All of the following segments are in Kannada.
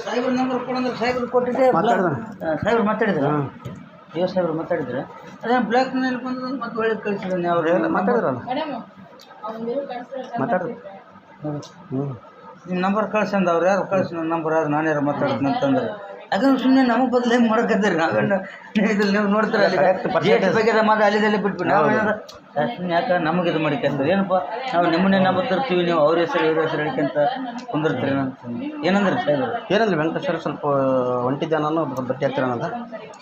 ಸಾಹೇಬ್ರ ನಂಬರ್ ಕೊಡಂದ್ರೆ ಸಾಹೇಬ್ರು ಕೊಟ್ಟಿದ್ದೆ ಸಾಹೇಬ್ರು ಮಾತಾಡಿದ್ರು ಅಯ್ಯೋ ಸಾಹೇಬ್ರು ಮಾತಾಡಿದ್ರು ಅದೇ ಬ್ಲ್ಯಾಕ್ನಲ್ಲಿ ಬಂದು ಮತ್ತೆ ಒಳ್ಳೆ ಕಳಿಸಿದ್ದಾನೆ ಅವ್ರು ಮಾತಾಡಿದ್ರಲ್ಲ ಮಾತಾಡಿದ್ರು ನಿಮ್ಮ ನಂಬರ್ ಕಳ್ಸಂದು ಅವ್ರು ಯಾರು ಕಳ್ಸಿ ನನ್ನ ನಂಬರ್ ಯಾರು ನಾನು ಯಾರು ಮಾತಾಡ್ತೀನಿ ಅಂತಂದ್ರೆ ಯಾಕಂದ್ರೆ ಸುಮ್ಮನೆ ನಮಗೆ ಬದಲು ಹೆಂಗೆ ಮಾಡೋಕತ್ತೀರಿ ನಾವೇನು ಇದ್ರಲ್ಲಿ ನೀವು ನೋಡ್ತೀರ ಅಲ್ಲಿ ಬಗ್ಗೆ ಮಾತ್ರ ಅಲ್ಲಿದಲ್ಲಿ ಬಿಟ್ಬಿಟ್ಟು ನಾವೇನಾದ್ರು ಸುಮ್ಮನೆ ಯಾಕೆ ನಮಗೆ ಇದು ಮಾಡಿಕಂತಾರೆ ಏನಪ್ಪ ನಾವು ನಿಮ್ಮನ್ನೇ ನಂಬರ್ ತರ್ತೀವಿ ನೀವು ಅವ್ರ ಹೆಸರು ಇವ್ರ ಹೆಸರು ಹಿಡ್ಕೊಂತ ಕುಂದಿರ್ತೀರಿ ಏನಂದ್ರೆ ಸಾಹೇಬ್ರು ಏನಂದ್ರೆ ವೆಂಕಟೇಶ್ ಸರ್ ಸ್ವಲ್ಪ ಒಂಟಿದ್ದೆ ನಾನು ಭೇಟಿ ಆಗ್ತೀರನಂತ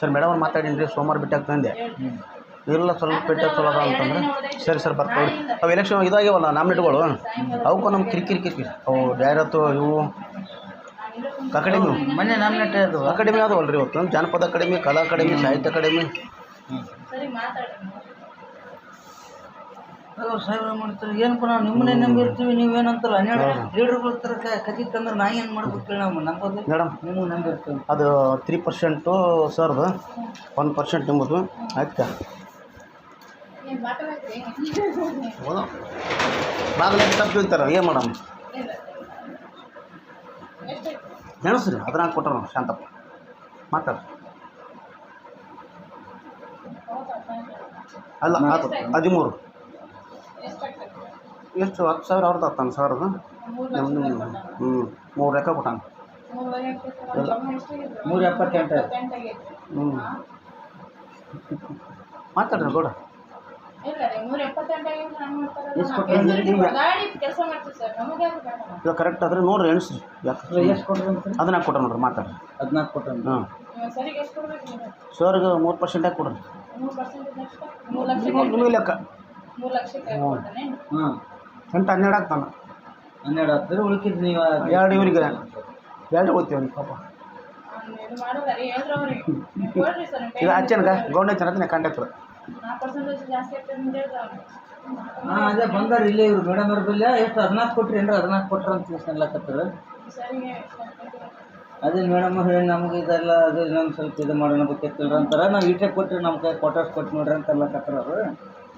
ಸರ್ ಮೇಡಮ್ ಅವ್ರು ಮಾತಾಡಿನ್ರಿ ಸೋಮವಾರ ಭೇಟಿ ಆಗ್ತಂದೆ ಇಲ್ಲ ಸ್ವಲ್ಪ ಭೇಟಿ ಚಲೋ ಅದ ಅಂತಂದ್ರೆ ಸರಿ ಸರ್ ಬರ್ತಾವ್ರಿ ಅವು ಎಲೆಕ್ಷನ್ ಇದಾಗ್ಯವಲ್ಲ ನಾಮಿನೇಟ್ಗಳು ಅವಕ್ಕೂ ನಮ್ಮ ಕಿರಿಕಿರಿ ಅವು ಡೈರತ್ತು ಇವು ಅಕಾಡೆಮಿ ಮೊನ್ನೆ ನಾಮಿನೇಟ್ ಅದು ಅಕಾಡೆಮಿ ಅದವಲ್ಲ ರೀ ಇವತ್ತು ಜಾನಪದ ಅಕಾಡೆಮಿ ಕಲಾ ಅಕಾಡೆಮಿ ಸಾಹಿತ್ಯ ಅಕಾಡೆಮಿ ಸಾಹೇಬ್ರು ಮಾಡ್ತಾರೆ ಏನಪ್ಪ ನಾವು ನಿಮ್ಮನ್ನೇ ನಂಬಿರ್ತೀವಿ ನೀವೇನಂತಲ್ಲ ಹನ್ನೆರಡು ಲೀಡರ್ಗಳ ಥರ ಕತಿ ತಂದ್ರೆ ನಾ ಏನು ಮಾಡ್ಬೇಕು ಕೇಳಿ ನಾವು ನಂಬೋದು ಮೇಡಮ್ ನಿಮಗೆ ನಂಬಿರ್ತೀವಿ ಅದು 3% ಸರ್ದು 1% ನಿಮ್ಮದು ಆಯ್ತಾ ಬಾಗಿಲ ತಪ್ಪು ಇರ್ತಾರೆ ಏನು ಮಾಡಮ್ ನೆನೆಸ್ರಿ ಅದ್ರಾಗ ಕೊಟ್ಟರು ನಾವು ಶಾಂತಪ್ಪ ಮಾತಾಡ್ರಿ ಅಲ್ಲ 13 ಎಷ್ಟು 10,000 ಅವ್ರದ್ದು 10,000 ನಮ್ಮದು 3 ಲೆಕ್ಕ ಕೊಟ್ಟಾನ 378 ಮಾತಾಡ್ರಿ ಗೌಡ ಇವಾಗ ಕರೆಕ್ಟ್ ಆದ್ರೆ ನೋಡ್ರಿ ಎಣಿಸ್ರಿ ಯಾಕೆ ಎಷ್ಟು ಕೊಡ್ರಿ ಅದನ್ನ ಕೊಟ್ಟ ನೋಡ್ರಿ ಮಾತಾಡ್ರಿ 14 ಕೊಟ್ಟ ಹಾಂ ಸರ್ಗೆ 3% ಯಾಕೆ ಕೊಡ್ರಿ ನಿಮಗೆ ಲೆಕ್ಕ ಹಾಂ 12 ಆಗ್ತಾನೆ 12 ಆಗ್ತದೆ ಉಳ್ಕಿದ್ದು ನೀವು 2 ಇವರಿಗೆ 2 ಹೋಗ್ತೀವಿ ಅವ್ನಿಗೆ ಪಾಪ ಈಗ ಹಚ್ಚನಕ ಗೌಂಡ ಹಚ್ಚನ ಕಾಂಟ್ಯಾಕ್ಟ್ರು ಹಾಂ ಅದೇ ಬಂದಾರ ಇಲ್ಲೇ ಇವ್ರು ಮೇಡಮ್ ಅವ್ರ ಬಲ್ಲ ಎಷ್ಟು 14 ಕೊಟ್ರಿ ಏನ್ರ 14 ಕೊಟ್ರ ಅಂತ ಅನ್ಲಕತ್ತಾರ ಅದೇ ಮೇಡಮ್ ಅವ್ರು ಹೇಳಿ ನಮಗೆ ಇದೆಲ್ಲ ಅದು ಇನ್ನೊಂದು ಸ್ವಲ್ಪ ಇದು ಮಾಡೋಣ ಬೇಕಿತ್ತಲ್ರ ಅಂತಾರೆ ನಾವು ಈಟೆ ಕೊಟ್ಟರೆ ನಮ್ಮ ಕೈ ಕ್ವಾರ್ಟರ್ಸ್ ಕೊಟ್ಟು ನೋಡ್ರಿ ಅಂತ ಅನ್ಲಕತ್ತಾರ ಅವರು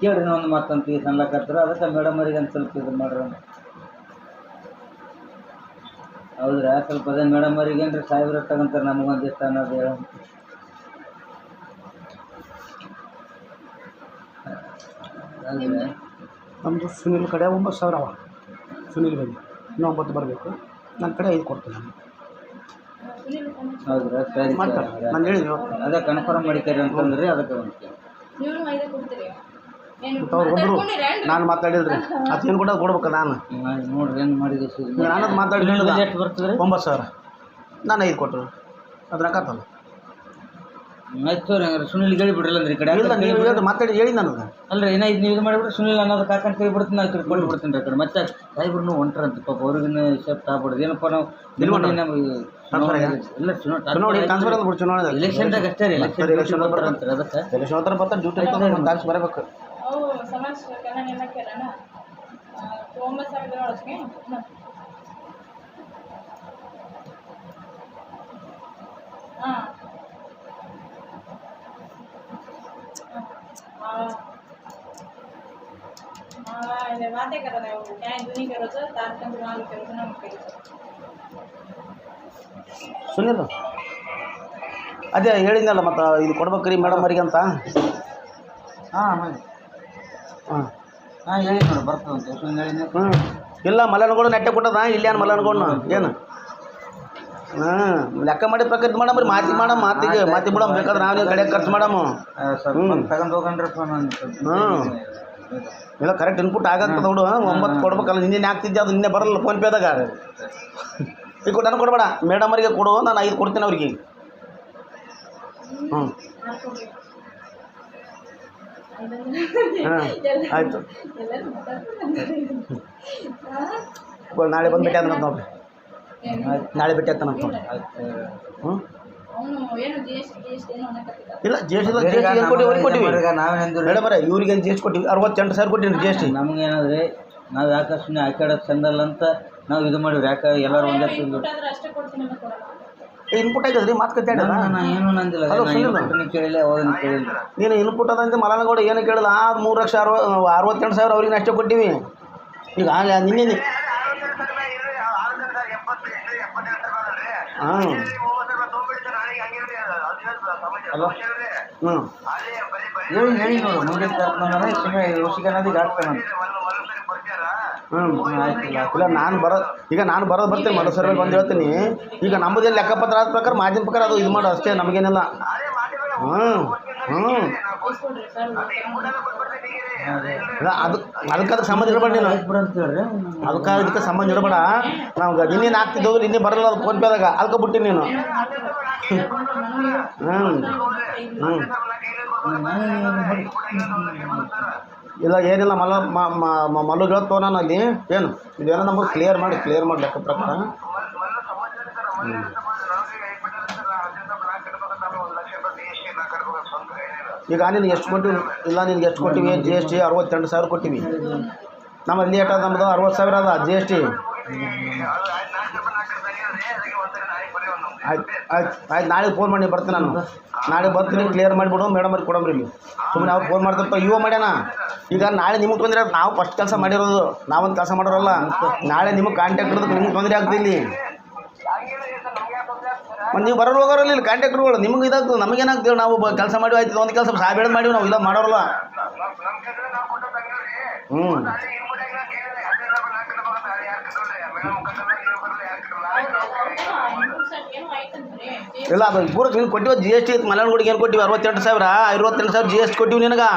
ಕೇಳ್ರಿ ಒಂದು ಮಾತಂತ ಈಗ ಅನ್ಲಕತ್ತಾರ ಅದಕ್ಕೆ ಮೇಡಮ್ ಅವ್ರಿಗೆ ಒಂದು ಸ್ವಲ್ಪ ಇದು ಮಾಡ್ರಿ ಅಂತ ಹೌದ್ರಾ ಸ್ವಲ್ಪ ಅದೇ ಮೇಡಮ್ ಅವ್ರಿಗೆ ಏನ್ರಿ ಸಾಹೇಬ್ರ ತಗೊಂತಾರೆ ನಮಗೊಂದು ಇಷ್ಟ ಅನ್ನೋದು ನಮ್ಮದು ಸುನಿಲ್ ಕಡೆ 9,000 ಅವ ಸುನಿಲ್ ಬನ್ನಿ ಇನ್ನೂ 9 ಬರಬೇಕು ನನ್ನ ಕಡೆ 5 ಕೊಡ್ತೀನಿ ಹೌದ್ರಾ ಸರಿ ಮಾಡ್ತಾರೆ ನಾನು ಹೇಳಿದ್ವಿ ಅದೇ ಕನ್ಫರ್ಮ್ ಮಾಡಿದ್ದೀರಿ ಅಂತಂದ್ರಿ ಅದಕ್ಕೆ ಅವ್ರು ಬಂದರು ನಾನು ಮಾತಾಡಿದ್ರಿ ಅದು ಏನು ಕೊಡೋದು ಕೊಡ್ಬೇಕು ನಾನು ನೋಡ್ರಿ ಏನು ಮಾಡಿದ್ವಿ ನಾನದು ಮಾತಾಡಿ ಎಷ್ಟು ಬರ್ತದೆ 9,000 ನಾನು 5 ಕೊಟ್ಟರು ಅದ್ರ ಹಾಕತ್ತಲ್ಲ ಆಯ್ತು ರೀ ಹಂಗಾರೆ ಸುನಿಲ್ ಹೇಳಿ ಬಿಡ್ರಲ್ಲ ಅಂದ್ರೆ ಈ ಕಡೆ ಇಲ್ಲ ನೀವು ಮಾತಾಡಿ ಹೇಳಿ ನನಗೆ ಅಲ್ರಿ ಏನೋ ಇದು ನೀವು ಇದು ಮಾಡಿಬಿಟ್ರೆ ಸುನಿಲ್ ಅನ್ನೋದು ಕಾಕಂತ ಹೇಳ್ಬಿಡ್ತೀನಿ ಆ ಕಡೆ ಕೊಟ್ಟು ಬಿಡ್ತೀನಿ ರೀ ಆ ಕಡೆ ಮತ್ತೆ ಸಾಹೇಬ್ರು ಹೊಂಟ್ರಂತ ಪಾಪ ಅವ್ರಿಗಿನ್ನ ಸೇಫ್ಟ್ ಆಗ್ಬಿಡ್ದು ಏನಪ್ಪ ನಾವು ಇಲ್ಲ ಟ್ರಾನ್ಸ್ಫರ್ ಅಂದ್ಬಿಟ್ಟು ಚುನಾವಣೆ ಎಲೆಕ್ಷನ್ದಾಗ ಅಷ್ಟೇ ರೀ ಎಲೆಕ್ಷನ್ ಬರ್ತಾರಂತಾರೆ ಅದಕ್ಕೆ ಎಲೆಕ್ಷನ್ ಹತ್ರ ಬರ್ತಾರೆ ಡ್ಯೂಟಿ ಟ್ರಾನ್ಸ್ ಬರಬೇಕು बातें कर रहे हो क्या नहीं करो सर तार कंट्रोल करो ना करो ಸುನಿಲ್ ಅದೇ ಹೇಳಿದ್ನಲ್ಲ ಮತ್ತು ಇದು ಕೊಡ್ಬೇಕ್ರಿ ಮೇಡಮ್ ಅವರಿಗೆ ಅಂತ ಹಾಂ ಹಾಂ ಹಾಂ ಹಾಂ ಹೇಳಿ ನೋಡಿ ಬರ್ತದಂತೆ ಸುನಿಲ್ ಹೇಳಿದ್ನ ಇಲ್ಲ ಮಲ್ಲನಗೌಡ ನೆಟ್ಟೆ ಕೊಟ್ಟದ ಇಲ್ಲೇನು ಮಲ್ಲನಗೌಡನ ಏನು ಲೆಕ್ಕ ಮಾಡಿ ಪ್ರಕೃತಿ ಮಾಡಮ್ರಿ ಮಾತಿಗೆ ಮಾತಿ ಬಿಡಮ್ ಬೇಕಾದ್ರೆ ನಾವು ಕಡೆ ಖರ್ಚು ಮಾಡಮ್ಮ ತಗೊಂಡು ಹೋಗಣ್ರಪ್ಪ ಇಲ್ಲ ಕರೆಕ್ಟ್ ಇನ್ಪುಟ್ ಆಗತ್ತದ ನೋಡು 9 ಕೊಡ್ಬೇಕಲ್ಲ ನಿನ್ನೆ ಆಗ್ತಿದ್ದೆ ಅದು ನಿನ್ನೆ ಬರಲ್ಲ ಫೋನ್ಪೇದಾಗ ಈಗ ನನಗೆ ಕೊಡಬೇಡ ಮೇಡಮ್ ಅವರಿಗೆ ಕೊಡು ನಾನು 5 ಕೊಡ್ತೀನಿ ಅವ್ರಿಗೆ ಆಯಿತು ನಾಳೆ ಬಂದು ಭೇಟಿ ಆದ ನೋಡ್ರಿ ನಾಳೆ ಭೇಟಿ ಆಗ್ತಾನ ನೋಡ್ರಿ ಇಲ್ಲ ಜಿ ಎಸ್ ಟಿ ಏನು ಕೊಟ್ಟಿವಿ ಮೇಡಮ್ ಅವರೇ ಇವ್ರಿಗೆ ಜಿ ಎಸ್ ಕೊಟ್ಟಿವಿ 68,000 ಕೊಟ್ಟಿನಿ ಜಿ ಎಸ್ ಟಿ ನಮಗೇನಾದ್ರೆ ನಾವು ಯಾಕೆ ಸುಮ್ಮನೆ ಆಕಾಡೋದು ಚಂದಲ್ಲ ಅಂತ ನಾವು ಇದು ಮಾಡಿವ್ರಿ ಯಾಕೆ ಎಲ್ಲರೂ ಒಂದೇ ಇನ್ಪುಟ್ ಆಗಿದ್ರಿ ಮಾತು ಕತೆ ಆಡ್ಯದ ನಾನು ಏನು ನಂದಿಲ್ಲ ಹಲೋ, ಸುನಿಲ್. ನಾನು ಕೇಳಿಲ್ಲ ಅವಾಗ ಕೇಳಿಲ್ಲ. ನೀನು ಇನ್ಪುಟ್ ಅದಂತೆ ಮಲನಗೌಡ ಏನು ಕೇಳಿಲ್ಲ 3,68,000 ಅವ್ರಿಗೆ ಅಷ್ಟೇ ಕೊಟ್ಟಿವಿ. ಈಗ ನಿನ್ನೆ ಹಾಂ ಹಲೋ ಹ್ಞೂ ಹೇಳಿ ನೋಡು ಮುಂದೆ ಕರ್ಕೊಂಡ್ಬಂದ್ರೆ ಸುಮ್ಮನೆ ಋಷಿಕ ನದಿಗೆ ಹಾಕ್ತಾನೆ. ಆಯ್ತಿಲ್ಲ ಇಲ್ಲ ನಾನು ಬರೋದು ಬರ್ತೀನಿ ಮರು ಸರ್ವೆ ಬಂದು ಹೇಳ್ತೀನಿ. ಈಗ ನಮ್ಮದೇನು ಲೆಕ್ಕಪತ್ರ ಆದ ಪ್ರಕಾರ ಮಾಧ್ಯಮ ಪ್ರಕಾರ ಅದು ಇದು ಮಾಡೋ ಅಷ್ಟೇ, ನಮಗೇನಿಲ್ಲ. ಇಸ್ಕೊಡ್ರಿ ಸರ್ ಇಲ್ಲ ಅದಕ್ಕೆ ಸಂಬಂಧ ಇಡಬೇಡ ನೀನು, ಅಂತ ಹೇಳ್ರಿ. ಇದಕ್ಕೆ ಸಂಬಂಧ ಇಡಬೇಡ. ನಾವು ಇನ್ನೇನು ಆಗ್ತಿದ್ದವು ಇನ್ನೇ ಬರಲ್ಲ ಅದು ಫೋನ್ ಪೇದಾಗ ಅದಕ್ಕೆ ಬಿಟ್ಟಿನಿ ನೀನು. ಇಲ್ಲ ಏನಿಲ್ಲ ಮಲ್ಲು ಹೇಳ್ತವ ನಾನು ಅಲ್ಲಿ ಏನು ಇದೇನೋ ನಮಗೆ ಕ್ಲಿಯರ್ ಮಾಡಿ ಲೆಕ್ಕ ಪ್ರಕಾರ. ಈಗ ನಿನ್ಗೆ ಎಷ್ಟು ಕೊಟ್ಟಿವಿ? ಇಲ್ಲ ನಿನ್ಗೆ ಎಷ್ಟು ಕೊಟ್ಟಿವಿ? GST 62,000 ಕೊಟ್ಟಿವಿ. ನಮ್ಮಲ್ಲಿ ಏಟ ನಮ್ಮದು 60,000 ಅದ GST. ಆಯ್ತು ನಾಳೆ ಫೋನ್ ಮಾಡಿ ಬರ್ತೀನಿ ನಾನು. ನಾಳೆ ಬರ್ತೀನಿ ಕ್ಲಿಯರ್ ಮಾಡಿಬಿಡು ಮೇಡಮ್ ಅವ್ರಿಗೆ ಕೊಡಂಬ್ರಿ ಇಲ್ಲಿ. ಸುಮ್ಮನೆ ಅವ್ರು ಫೋನ್ ಮಾಡ್ತಿರ್ತಾರೆ ಇವ ಮಾಡ್ಯಾನ. ಈಗ ನಾಳೆ ನಿಮಗೆ ತೊಂದರೆ ಆಗ್ತದೆ. ನಾವು ಫಸ್ಟ್ ಕೆಲಸ ಮಾಡಿರೋದು, ನಾವೊಂದು ಕೆಲಸ ಮಾಡೋರಲ್ಲ. ನಾಳೆ ನಿಮಗೆ ಕಾಂಟ್ಯಾಕ್ಟ್ ಇರೋದಕ್ಕೆ ನಿಮ್ಗೆ ತೊಂದರೆ ಆಗ್ತದೆ ಇಲ್ಲಿ. ಮತ್ತು ನೀವು ಬರೋರು ಹೋಗೋರಲ್ಲ ಇಲ್ಲಿ ಕಾಂಟ್ಯಾಕ್ಟ್ರುಗಳು ನಿಮಗೆ ಇದಾಗ್ತದೆ. ನಮಗೇನಾಗ್ತದೆ? ನಾವು ಕೆಲಸ ಮಾಡಿ ಆಯ್ತು ಒಂದು ಕೆಲಸ ಸಾಬೇಡ ಮಾಡಿವಿ ನಾವು, ಇಲ್ಲ ಮಾಡೋರಲ್ಲ. ಇಲ್ಲ ಅದು ಪೂರಕ್ಕೆ ನೀನು ಕೊಟ್ಟಿವ GST ಮಲೆನಾಡಿಗೆ ಏನು ಕೊಟ್ಟಿವಿ? 68,000 GST ಕೊಟ್ಟಿವಿ ನಿನಗೆ.